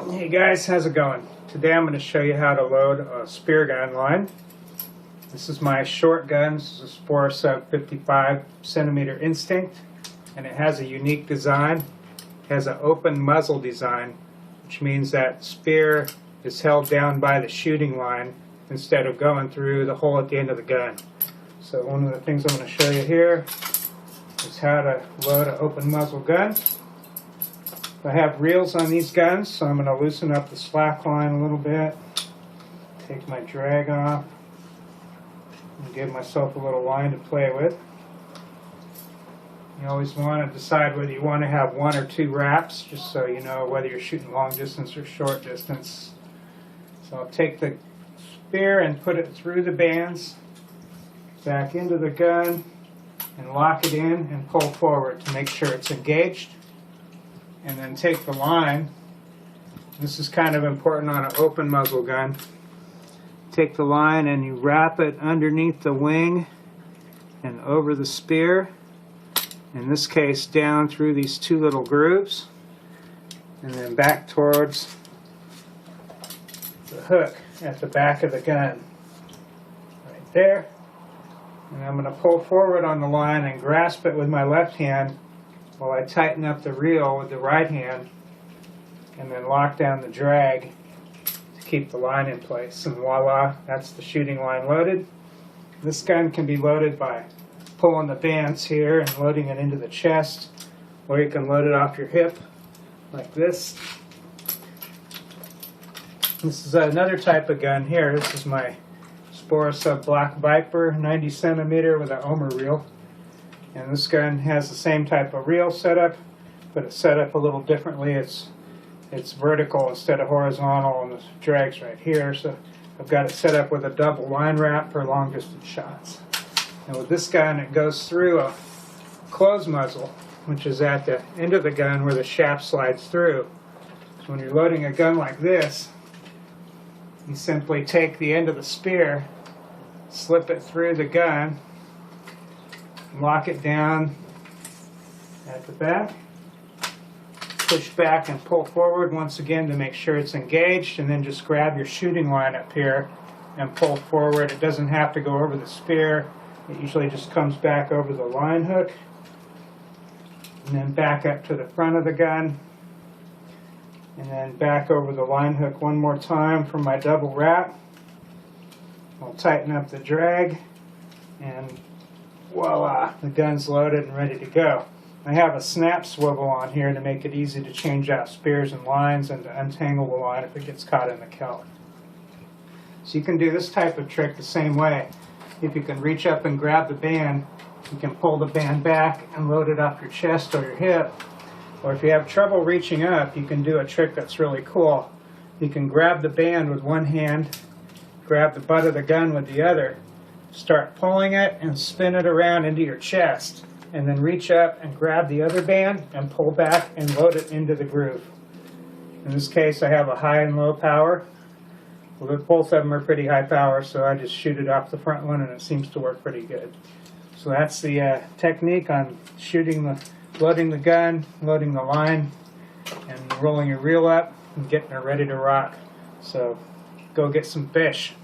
Hey guys, how's it going? Today I'm going to show you how to load a spear gun line. This is my short gun. This is a Spore Sub 55 centimeter Instinct, and it has a unique design. It has an open muzzle design, which means that spear is held down by the shooting line instead of going through the hole at the end of the gun. So one of the things I'm going to show you here is how to load an open muzzle gun. I have reels on these guns, so I'm going to loosen up the slack line a little bit, take my drag off, and give myself a little line to play with. You always want to decide whether you want to have one or two wraps, just so you know whether you're shooting long distance or short distance. So I'll take the spear and put it through the bands, back into the gun, and lock it in and pull forward to make sure it's engaged. And then take the line, this is kind of important on an open muzzle gun, take the line and you wrap it underneath the wing and over the spear, in this case down through these two little grooves, and then back towards the hook at the back of the gun, right there. And I'm going to pull forward on the line and grasp it with my left hand while I tighten up the reel with the right hand, and then lock down the drag to keep the line in place. And voila, that's the shooting line loaded. This gun can be loaded by pulling the bands here and loading it into the chest, or you can load it off your hip like this. This is another type of gun here. This is my Spore Sub Black Viper 90 centimeter with an Omer reel. And this gun has the same type of reel setup, but it's set up a little differently. It's vertical instead of horizontal, and the drag's right here. So I've got it set up with a double line wrap for long distance shots. And with this gun, it goes through a closed muzzle, which is at the end of the gun where the shaft slides through. So when you're loading a gun like this, you simply take the end of the spear, slip it through the gun, lock it down at the back, push back and pull forward once again to make sure it's engaged, and then just grab your shooting line up here and pull forward. It doesn't have to go over the spear. It usually just comes back over the line hook, and then back up to the front of the gun, and then back over the line hook one more time for my double wrap. I'll tighten up the drag, and voila, the gun's loaded and ready to go. I have a snap swivel on here to make it easy to change out spears and lines and to untangle the line if it gets caught in the kelp. So you can do this type of trick the same way. If you can reach up and grab the band, you can pull the band back and load it off your chest or your hip. Or if you have trouble reaching up, you can do a trick that's really cool. You can grab the band with one hand, grab the butt of the gun with the other, start pulling it and spin it around into your chest, and then reach up and grab the other band and pull back and load it into the groove. In this case, I have a high and low power. Both of them are pretty high power, so I just shoot it off the front one and it seems to work pretty good. So that's the technique on loading the gun, loading the line, and rolling your reel up and getting it ready to rock. So go get some fish.